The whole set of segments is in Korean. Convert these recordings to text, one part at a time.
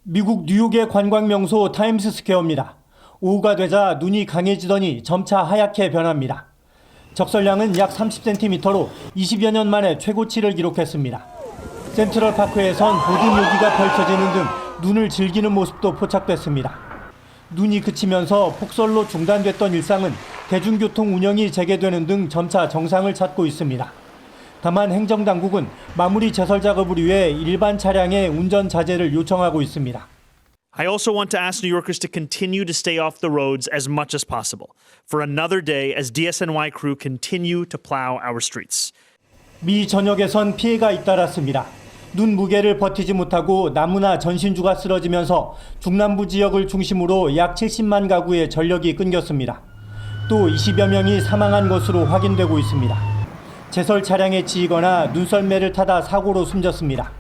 미국 뉴욕의 관광명소 타임스스퀘어입니다. 오후가 되자 눈이 강해지더니 점차 하얗게 변합니다. 적설량은 약 30cm로 20여 년 만에 최고치를 기록했습니다. 센트럴파크에선 보드묘기가 펼쳐지는 등 눈을 즐기는 모습도 포착됐습니다. 눈이 그치면서 폭설로 중단됐던 일상은 대중교통 운영이 재개되는 등 점차 정상을 찾고 있습니다. 다만 행정당국은 마무리 제설 작업을 위해 일반 차량의 운전 자제를 요청하고 있습니다. I also want to ask New Yorkers to continue to stay off the roads as much as possible for another day as DSNY crew continue to plow our streets. 미 전역에선 피해가 잇따랐습니다. 눈 무게를 버티지 못하고 나무나 전신주가 쓰러지면서 중남부 지역을 중심으로 약 70만 가구의 전력이 끊겼습니다. 또 20여 명이 사망한 것으로 확인되고 있습니다. 제설 차량에 치이거나 눈썰매를 타다 사고로 숨졌습니다.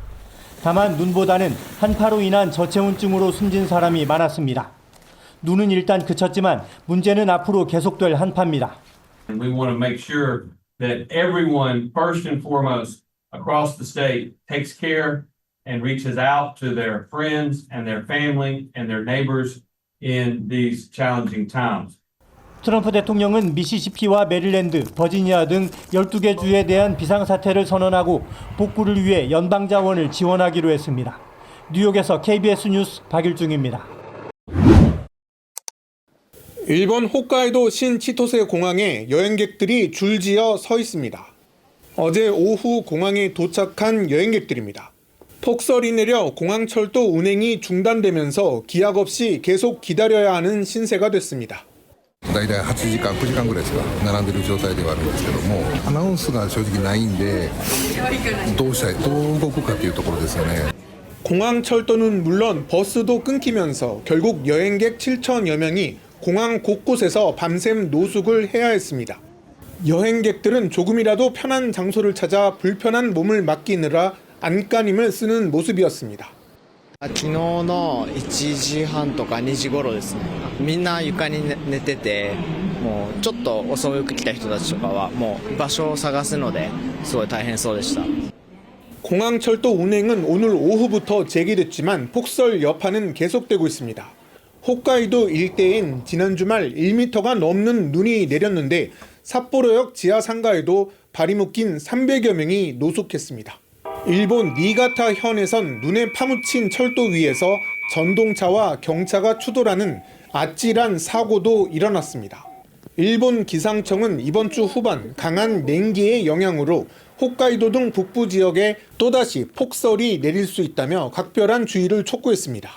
다만 눈보다는 한파로 인한 저체온증으로 숨진 사람이 많았습니다. 눈은 일단 그쳤지만 문제는 앞으로 계속될 한파입니다. We want to make sure that everyone, first and foremost, across the state, takes care and reaches out to their friends and their family and their neighbors in these challenging times. 트럼프 대통령은 미시시피와 메릴랜드, 버지니아 등 12개 주에 대한 비상사태를 선언하고 복구를 위해 연방자원을 지원하기로 했습니다. 뉴욕에서 KBS 뉴스 박일중입니다. 일본 홋카이도 신치토세 공항에 여행객들이 줄지어 서 있습니다. 어제 오후 공항에 도착한 여행객들입니다. 폭설이 내려 공항철도 운행이 중단되면서 기약 없이 계속 기다려야 하는 신세가 됐습니다. 大体8時間、9時間ぐらいですか並んでる状態ではあるんですけどもアナウンスが正直ないんでどう動くかというところですよね. 공항 철도는 물론 버스도 끊기면서 결국 여행객 7천여 명이 공항 곳곳에서 밤샘 노숙을 해야 했습니다. 여행객들은 조금이라도 편한 장소를 찾아 불편한 몸을 맡기느라 안간힘을 쓰는 모습이었습니다. 昨日の1時半とか2時頃ですね。みんな床に寝てて、もうちょっと遅く来た人たちとかはもう場所を探すのですごい大変そうでした。 공항철도 운행은 오늘 오후부터 재개됐지만 폭설 여파는 계속되고 있습니다. 홋카이도 일대엔 지난 주말 1m가 넘는 눈이 내렸는데 삿포로역 지하 상가에도 발이 묶인 300여 명이 노숙했습니다. 일본 니가타 현에선 눈에 파묻힌 철도 위에서 전동차와 경차가 추돌하는 아찔한 사고도 일어났습니다. 일본 기상청은 이번 주 후반 강한 냉기의 영향으로 홋카이도 등 북부 지역에 또다시 폭설이 내릴 수 있다며 각별한 주의를 촉구했습니다.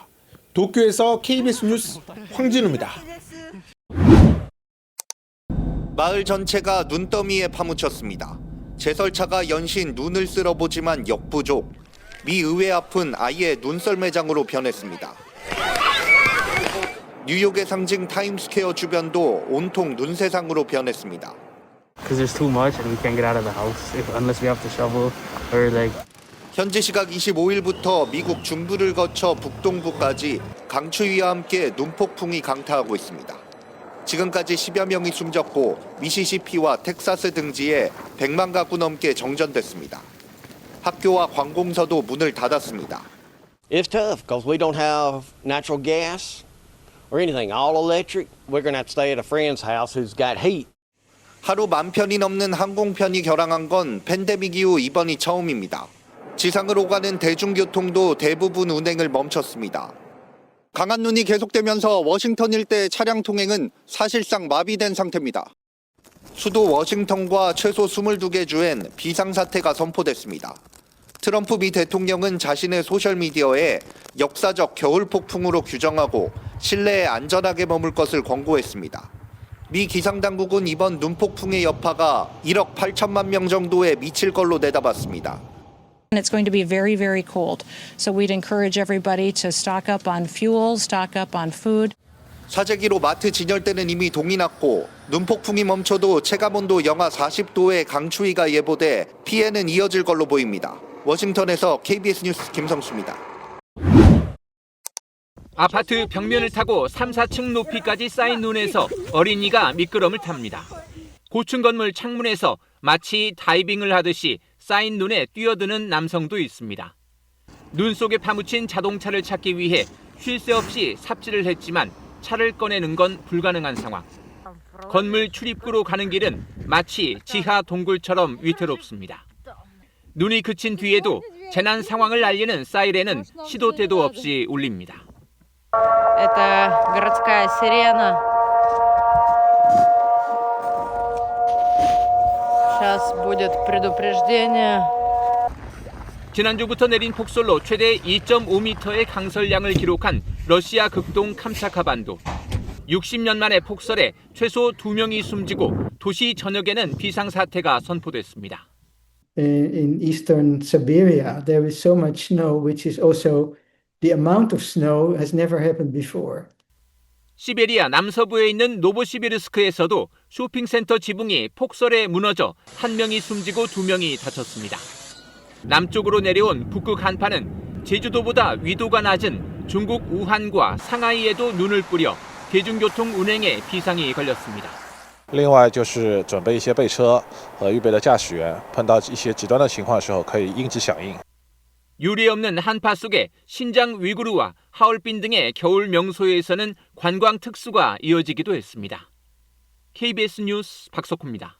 도쿄에서 KBS 뉴스 황진우입니다. 마을 전체가 눈더미에 파묻혔습니다. 제설차가 연신 눈을 쓸어보지만 역부족. 미 의회 앞은 아예 눈썰매장으로 변했습니다. 뉴욕의 상징 타임스퀘어 주변도 온통 눈세상으로 변했습니다. 현지 시각 25일부터 미국 중부를 거쳐 북동부까지 강추위와 함께 눈폭풍이 강타하고 있습니다. 지금까지 10여 명이 숨졌고 미시시피와 텍사스 등지에 100만 가구 넘게 정전됐습니다. 학교와 관공서도 문을 닫았습니다. It's tough because we don't have natural gas or anything, all electric. We're going to have to stay at a friend's house who's got heat. 하루 10,000편이 넘는 항공편이 결항한 건 팬데믹 이후 이번이 처음입니다. 지상을 오가는 대중교통도 대부분 운행을 멈췄습니다. 강한 눈이 계속되면서 워싱턴 일대 차량 통행은 사실상 마비된 상태입니다. 수도 워싱턴과 최소 22개 주엔 비상사태가 선포됐습니다. 트럼프 미 대통령은 자신의 소셜미디어에 역사적 겨울 폭풍으로 규정하고 실내에 안전하게 머물 것을 권고했습니다. 미 기상당국은 이번 눈폭풍의 여파가 1억 8천만 명 정도에 미칠 걸로 내다봤습니다. And it's going to be very, very cold. So we'd encourage everybody to stock up on fuel, stock up on food. 사재기로 마트 진열대는 이미 동이 났고 눈폭풍이 멈춰도 체감온도 영하 40도의 강추위가 예보돼 피해는 이어질 걸로 보입니다. 워싱턴에서 KBS 뉴스 김성수입니다. 아파트 벽면을 타고 3, 4층 높이까지 쌓인 눈에서 어린이가 미끄럼을 탑니다. 고층 건물 창문에서 마치 다이빙을 하듯이 쌓인 눈에 뛰어드는 남성도 있습니다. 눈 속에 파묻힌 자동차를 찾기 위해 쉴 새 없이 삽질을 했지만 차를 꺼내는 건 불가능한 상황. 건물 출입구로 가는 길은 마치 지하 동굴처럼 위태롭습니다. 눈이 그친 뒤에도 재난 상황을 알리는 사이렌은 시도 때도 없이 울립니다. Это городская сирена. Сейчас будет предупреждение. 지난주부터 내린 폭설로 최대 2.5m의 강설량을 기록한 러시아 극동 캄차카 반도. 60년 만의 폭설에 최소 2명이 숨지고 도시 전역에는 비상사태가 선포됐습니다. In eastern Siberia, there is so much snow, which is also the amount of snow has never happened before. 시베리아 남서부에 있는 노보시비르스크에서도 쇼핑센터 지붕이 폭설에 무너져 1명이 숨지고 2명이 다쳤습니다. 남쪽으로 내려온 북극 한파는 제주도보다 위도가 낮은 중국 우한과 상하이에도 눈을 뿌려 대중교통 운행에 비상이 걸렸습니다. 另外就是准备一些备车和预备的驾驶员，碰到一些极端的情况的时候可以应急响应。 유례없는 한파 속에 신장 위구르와 하얼빈 등의 겨울 명소에서는 관광 특수가 이어지기도 했습니다. KBS 뉴스 박석호입니다.